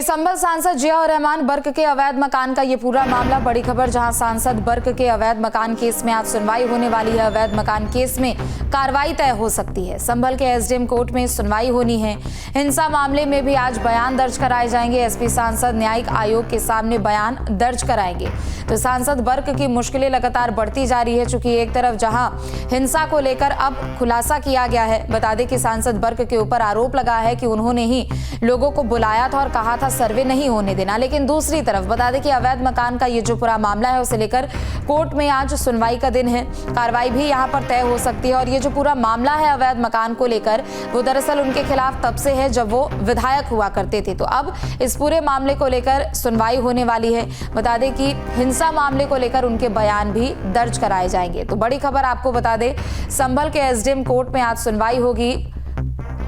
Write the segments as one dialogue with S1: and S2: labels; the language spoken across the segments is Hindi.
S1: संभल सांसद जिया रहमान बर्क के अवैध मकान का ये पूरा मामला, बड़ी खबर। जहां सांसद बर्क के अवैध मकान केस में आज सुनवाई होने वाली है। अवैध मकान केस में कार्रवाई तय हो सकती है। संभल के एसडीएम कोर्ट में सुनवाई होनी है। हिंसा मामले में भी आज बयान दर्ज कराए जाएंगे। एसपी सांसद न्यायिक आयोग के सामने बयान दर्ज कराएंगे। तो सांसद बर्क की मुश्किलें लगातार बढ़ती जा रही है, चूंकि एक तरफ जहां हिंसा को लेकर अब खुलासा किया गया है। बता दें कि सांसद बर्क के ऊपर आरोप लगा है कि उन्होंने ही लोगों को बुलाया था और कहा था सर्वे नहीं होने देना। लेकिन दूसरी तरफ बता दें कि अवैध मकान का ये जो पूरा मामला है उसे लेकर कोर्ट में आज सुनवाई का दिन है। कार्रवाई भी यहां पर तय हो सकती है। और ये जो पूरा मामला है अवैध मकान को लेकर, वो दरअसल उनके खिलाफ तब से है जब वो विधायक हुआ करते थे। तो अब इस पूरे मामले को लेकर सुनवाई होने वाली है। बता दें कि हिंसा मामले को लेकर उनके बयान भी दर्ज कराए जाएंगे। तो बड़ी खबर आपको बता दें, संभल के एसडीएम कोर्ट में आज सुनवाई होगी।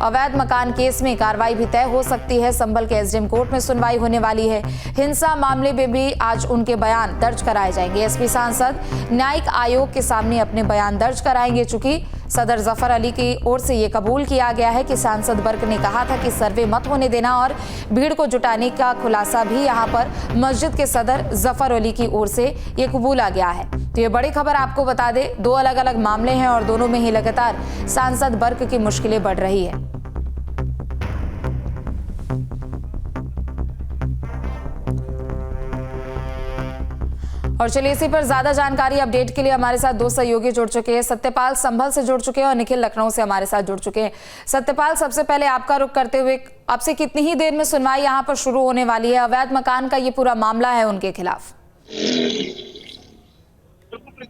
S1: अवैध मकान केस में कार्रवाई भी तय हो सकती है। संभल के एसडीएम कोर्ट में सुनवाई होने वाली है। हिंसा मामले में भी आज उनके बयान दर्ज कराए जाएंगे। एसपी सांसद न्यायिक आयोग के सामने अपने बयान दर्ज कराएंगे। चूंकि सदर जफर अली की ओर से ये कबूल किया गया है कि सांसद बर्क ने कहा था कि सर्वे मत होने देना और भीड़ को जुटाने का खुलासा भी यहां पर मस्जिद के सदर जफर अली की ओर से ये कबूला गया है। तो ये बड़ी खबर आपको बता दें, दो अलग अलग मामले हैं और दोनों में ही लगातार सांसद बर्क की मुश्किलें बढ़ रही है। और चलिए इसी पर ज्यादा जानकारी अपडेट के लिए हमारे साथ दो सहयोगी जुड़ चुके हैं। सत्यपाल संभल से जुड़ चुके हैं और निखिल लखनऊ से हमारे साथ जुड़ चुके हैं। सत्यपाल, सबसे पहले आपका रुख करते हुए, आपसे कितनी ही देर में सुनवाई यहां पर शुरू होने वाली है? अवैध मकान का ये पूरा मामला है उनके खिलाफ।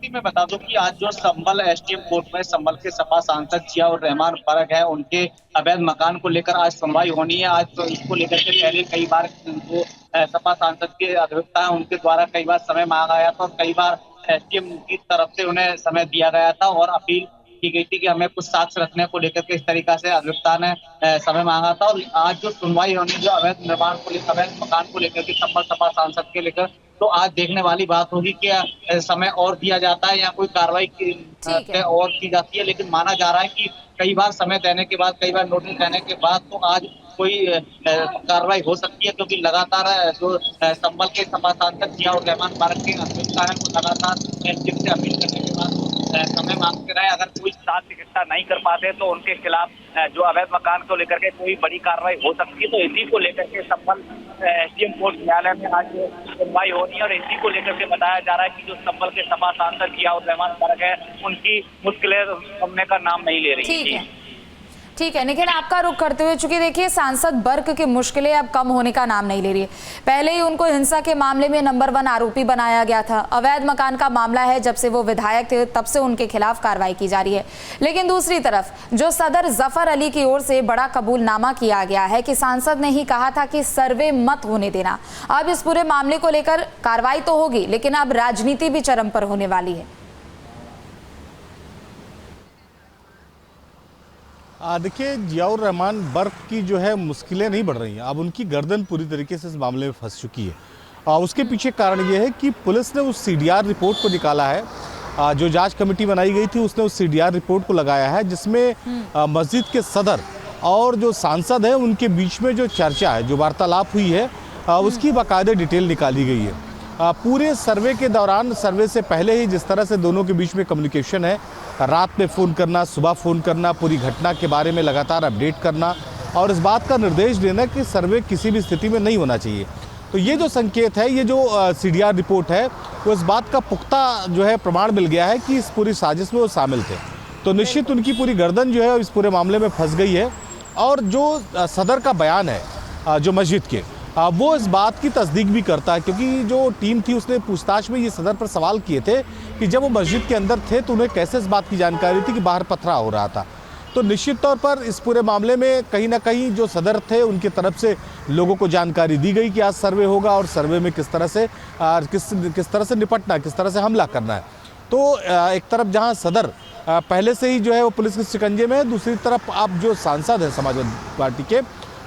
S2: मैं बता दूं कि आज जो संभल एसडीएम कोर्ट में संभल के सपा सांसद जिया रहमान बर्क है, उनके अवैध मकान को लेकर आज सुनवाई होनी है। आज तो इसको लेकर के पहले कई बार जो सपा सांसद के अधिवक्ता है उनके द्वारा कई बार समय मांगा गया था और कई बार एसडीएम की तरफ से उन्हें समय दिया गया था और अपील की गई थी कि हमें कुछ साक्ष्य रखने को लेकर के इस तरीका से अधिवक्ता ने समय मांगा था। और आज जो सुनवाई होनी, जो अवैध निर्माण को लेकर, अवैध मकान को लेकर के संभल सपा सांसद के लेकर, तो आज देखने वाली बात होगी कि समय और दिया जाता है या कोई कार्रवाई और की जाती है। लेकिन माना जा रहा है कि कई बार समय देने के बाद, कई बार नोटिस देने के बाद तो आज कोई कार्रवाई हो सकती है, क्योंकि लगातार जो संभल के सपा सांसद जिया रहमान बर्क के अधिवक्ता है वो लगातार एसडीएम से अपील करने के बाद समय मांगते रहे। अगर कोई साक्ष्य इकट्ठा नहीं कर पाते तो उनके खिलाफ जो अवैध मकान को लेकर के कोई बड़ी कार्रवाई हो सकती है। तो इसी को लेकर के संभल एसडीएम कोर्ट न्यायालय में आज सुनवाई होनी है और इसी को लेकर के बताया जा रहा है कि जो संभल के सपा सांसद जिया रहमान बर्क है, उनकी मुश्किलें थमने का नाम नहीं ले रही है।
S1: ठीक है निखिल, आपका रुख करते हुए, चूंकि देखिए सांसद बर्क की मुश्किलें अब कम होने का नाम नहीं ले रही है। पहले ही उनको हिंसा के मामले में नंबर 1 आरोपी बनाया गया था। अवैध मकान का मामला है, जब से वो विधायक थे तब से उनके खिलाफ कार्रवाई की जा रही है। लेकिन दूसरी तरफ जो सदर जफर अली की ओर से बड़ा कबूलनामा किया गया है कि सांसद ने ही कहा था कि सर्वे मत होने देना। अब इस पूरे मामले को लेकर कार्रवाई तो होगी, लेकिन अब राजनीति भी चरम पर होने वाली है।
S3: देखिए, जिया रहमान बर्क की जो है मुश्किलें नहीं बढ़ रही हैं, अब उनकी गर्दन पूरी तरीके से इस मामले में फंस चुकी है। उसके पीछे कारण ये है कि पुलिस ने उस सीडीआर रिपोर्ट को निकाला है। जो जांच कमेटी बनाई गई थी उसने उस सीडीआर रिपोर्ट को लगाया है, जिसमें मस्जिद के सदर और जो सांसद है उनके बीच में जो चर्चा है, जो वार्तालाप हुई है, उसकी बाकायदे डिटेल निकाली गई है। पूरे सर्वे के दौरान, सर्वे से पहले ही जिस तरह से दोनों के बीच में कम्युनिकेशन है, रात में फ़ोन करना, सुबह फ़ोन करना, पूरी घटना के बारे में लगातार अपडेट करना और इस बात का निर्देश देना कि सर्वे किसी भी स्थिति में नहीं होना चाहिए। तो ये जो संकेत है, ये जो सीडीआर रिपोर्ट है, वो इस बात का पुख्ता जो है प्रमाण मिल गया है कि इस पूरी साजिश में वो शामिल थे। तो निश्चित उनकी पूरी गर्दन जो है इस पूरे मामले में फंस गई है। और जो सदर का बयान है जो मस्जिद के, वो इस बात की तस्दीक भी करता है, क्योंकि जो टीम थी उसने पूछताछ में ये सदर पर सवाल किए थे कि जब वो मस्जिद के अंदर थे तो उन्हें कैसे इस बात की जानकारी थी कि बाहर पथराव हो रहा था। तो निश्चित तौर पर इस पूरे मामले में कहीं ना कहीं जो सदर थे उनकी तरफ से लोगों को जानकारी दी गई कि आज सर्वे होगा और सर्वे में किस तरह से निपटना, किस तरह से हमला करना है। तो एक तरफ जहाँ सदर पहले से ही जो है वो पुलिस के शिकंजे में है, दूसरी तरफ अब जो सांसद हैं समाजवादी पार्टी के,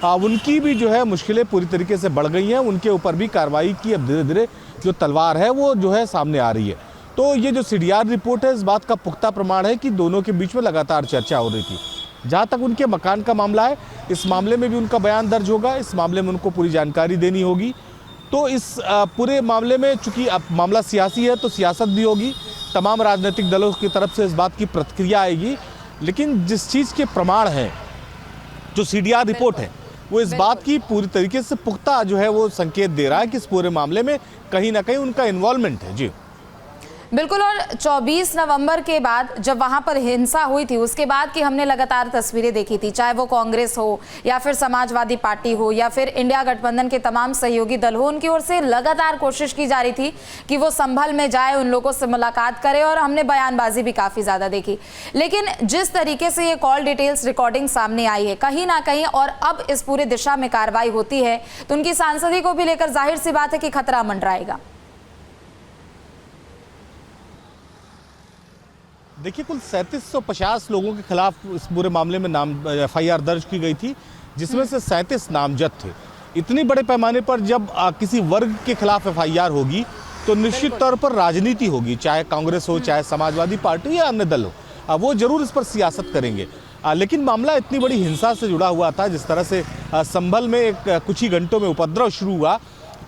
S3: उनकी भी जो है मुश्किलें पूरी तरीके से बढ़ गई हैं। उनके ऊपर भी कार्रवाई की अब धीरे धीरे जो तलवार है वो जो है सामने आ रही है। तो ये जो सीडीआर रिपोर्ट है, इस बात का पुख्ता प्रमाण है कि दोनों के बीच में लगातार चर्चा हो रही थी। जहाँ तक उनके मकान का मामला है, इस मामले में भी उनका बयान दर्ज होगा, इस मामले में उनको पूरी जानकारी देनी होगी। तो इस पूरे मामले में चूंकि अब मामला सियासी है तो सियासत भी होगी, तमाम राजनीतिक दलों की तरफ से इस बात की प्रतिक्रिया आएगी। लेकिन जिस चीज़ के प्रमाण हैं, जो CDR रिपोर्ट है, वो इस बात की पूरी तरीके से पुख्ता जो है वो संकेत दे रहा है कि इस पूरे मामले में कहीं ना कहीं उनका इन्वॉल्वमेंट है। जी
S1: बिल्कुल। और 24 नवंबर के बाद जब वहां पर हिंसा हुई थी, उसके बाद की हमने लगातार तस्वीरें देखी थी, चाहे वो कांग्रेस हो या फिर समाजवादी पार्टी हो या फिर इंडिया गठबंधन के तमाम सहयोगी दल हो, उनकी ओर से लगातार कोशिश की जा रही थी कि वो संभल में जाए, उन लोगों से मुलाकात करे, और हमने बयानबाजी भी काफ़ी ज़्यादा देखी। लेकिन जिस तरीके से ये कॉल डिटेल्स रिकॉर्डिंग सामने आई है, कहीं ना कहीं और अब इस पूरे दिशा में कार्रवाई होती है तो उनकी सांसदी को भी लेकर जाहिर सी बात है कि खतरा मंडराएगा।
S3: देखिए, कुल 3750 लोगों के खिलाफ इस पूरे मामले में FIR दर्ज की गई थी, जिसमें से 37 नामजद थे। इतनी बड़े पैमाने पर जब किसी वर्ग के खिलाफ FIR होगी तो निश्चित तौर पर राजनीति होगी, चाहे कांग्रेस हो, चाहे समाजवादी पार्टी या अन्य दल हो, वो जरूर इस पर सियासत करेंगे। लेकिन मामला इतनी बड़ी हिंसा से जुड़ा हुआ था, जिस तरह से संभल में कुछ ही घंटों में उपद्रव शुरू हुआ,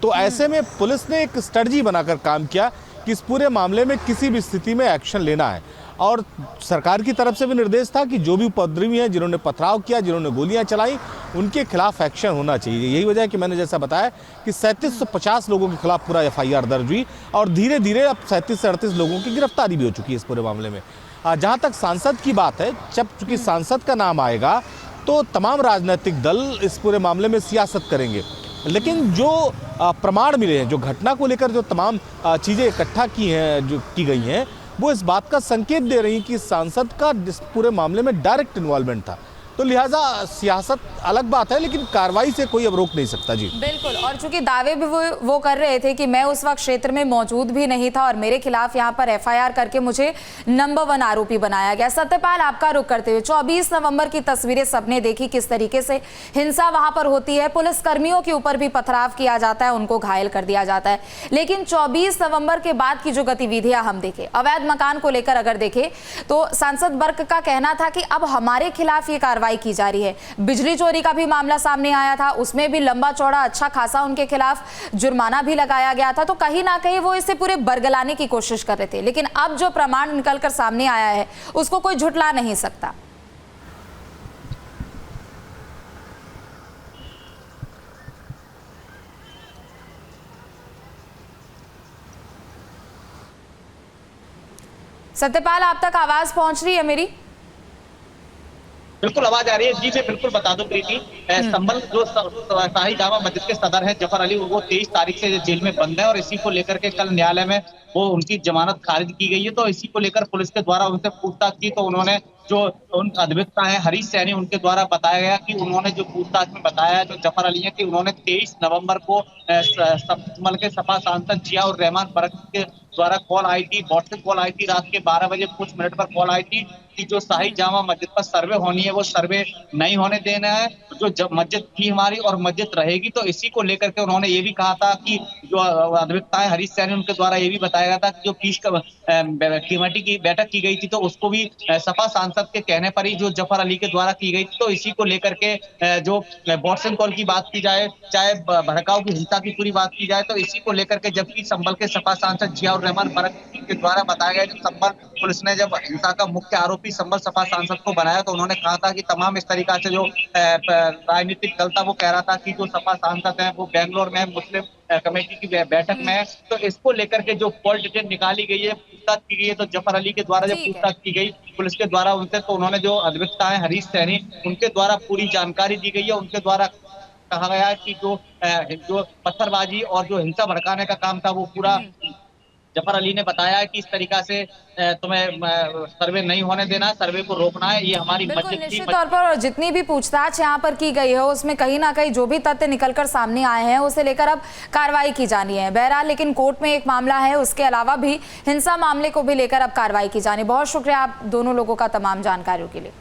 S3: तो ऐसे में पुलिस ने एक स्ट्रेटजी बनाकर काम किया कि इस पूरे मामले में किसी भी स्थिति में एक्शन लेना है। और सरकार की तरफ से भी निर्देश था कि जो भी उपद्रवी हैं, जिन्होंने पथराव किया, जिन्होंने गोलियां चलाई, उनके खिलाफ एक्शन होना चाहिए। यही वजह है कि मैंने जैसा बताया कि 3750 लोगों के खिलाफ पूरा FIR दर्ज हुई और धीरे धीरे अब 37 से 38 लोगों की गिरफ्तारी भी हो चुकी है इस पूरे मामले में। जहाँ तक सांसद की बात है, जब चूंकि सांसद का नाम आएगा तो तमाम राजनीतिक दल इस पूरे मामले में सियासत करेंगे। लेकिन जो प्रमाण मिले हैं, जो घटना को लेकर जो तमाम चीज़ें इकट्ठा की हैं, जो की गई हैं, वो इस बात का संकेत दे रही कि सांसद का इस पूरे मामले में डायरेक्ट इन्वॉल्वमेंट था। तो लिहाजा सियासत अलग बात है, लेकिन कार्रवाई से कोई अब रोक नहीं सकता। जी
S1: बिल्कुल। और चूंकि दावे भी वो कर रहे थे कि मैं उस वक्त क्षेत्र में मौजूद भी नहीं था और मेरे खिलाफ यहाँ पर FIR करके मुझे नंबर 1 आरोपी बनाया गया। सत्यपाल, आपका रुख करते हुए, 24 नवंबर की तस्वीरें सबने देखी, किस तरीके से हिंसा वहां पर होती है, पुलिस कर्मियों के ऊपर भी पथराव किया जाता है, उनको घायल कर दिया जाता है। लेकिन 24 नवंबर के बाद की जो गतिविधियां हम देखें, अवैध मकान को लेकर अगर देखें तो सांसद बर्क का कहना था कि अब हमारे खिलाफ ये कार्रवाई की जा रही है। बिजली चोरी का भी मामला सामने आया था, उसमें भी लंबा चौड़ा अच्छा खासा उनके खिलाफ जुर्माना भी लगाया गया था। तो कहीं ना कहीं वो इसे पूरे बरगलाने की कोशिश कर रहे थे। लेकिन अब जो प्रमाण निकलकर सामने आया है उसको कोई झुठला नहीं सकता। सत्यपाल, आप तक आवाज पहुंच रही है मेरी?
S2: बिल्कुल आवाज आ रही है जी। मैं बिल्कुल बता दूं प्रीति, संभल जो शाही जामा मस्जिद के सदर है जफर अली, वो 23 तारीख से जेल में बंद है और इसी को लेकर के कल न्यायालय में वो उनकी जमानत खारिज की गई है। तो इसी को लेकर पुलिस के द्वारा उनसे पूछताछ की तो उन्होंने जो उन अभियुक्त हैं हरीश सैनी, उनके द्वारा बताया गया कि उन्होंने जो पूछताछ में बताया जो जफर अली है कि उन्होंने 23 नवंबर को संभल के सपा सांसद जिया और रहमान बरक के द्वारा कॉल आई थी, व्हाट्सएप कॉल आई थी, रात के 12 बजे कुछ मिनट पर कॉल आई थी कि जो शाही जामा मस्जिद पर सर्वे होनी है वो सर्वे नहीं होने देना है, जो जब मस्जिद थी हमारी और मस्जिद रहेगी। तो इसी को लेकर के उन्होंने ये भी कहा था कि जो अभियुक्ताएं हरीश सैनी, उनके द्वारा ये भी बताया गया था कि जो पीस कमेटी की बैठक की गई थी तो उसको भी सपा सांसद के कहने पर ही जो जफर अली के द्वारा की गई थी। तो इसी को लेकर के जो व्हाट्सएप कॉल की बात की जाए, चाहे भड़काऊ की हिंसा की पूरी बात की जाए, तो इसी को लेकर के जबकि संभल के सपा सांसद जिया और रहमान बरक के द्वारा बताया गया, जो संभल पुलिस ने जब हिंसा का मुख्य आरोपी संभल सपा सांसद को बनाया तो उन्होंने कहा था कि तमाम इस तरीका से जो राजनीतिक दल था वो कह रहा था कि जो सपा सांसद है वो बेंगलोर में मुस्लिम कमेटी की बैठक में है। तो इसको लेकर के जो कॉल डिटेल निकाली गई है, पूछताछ की गई है, तो जफर अली के द्वारा जब पूछताछ की गई पुलिस के द्वारा उनसे, तो उन्होंने जो अभियुक्ता है हरीश सैनी, उनके द्वारा पूरी जानकारी दी गई है। उनके द्वारा कहा गया है कि जो पत्थरबाजी और जो हिंसा भड़काने का काम था वो पूरा जफर अली ने बताया कि इस तरीका से तुम्हें सर्वे नहीं होने देना, सर्वे को रोकना है, ये हमारी मस्जिद
S1: निश्चित तौर पर। और जितनी भी पूछताछ यहाँ पर की गई है उसमें कहीं ना कहीं जो भी तथ्य निकलकर सामने आए हैं उसे लेकर अब कार्रवाई की जानी है। बहरहाल लेकिन कोर्ट में एक मामला है, उसके अलावा भी हिंसा मामले को भी लेकर अब कार्रवाई की जानी। बहुत शुक्रिया आप दोनों लोगों का तमाम जानकारियों के लिए।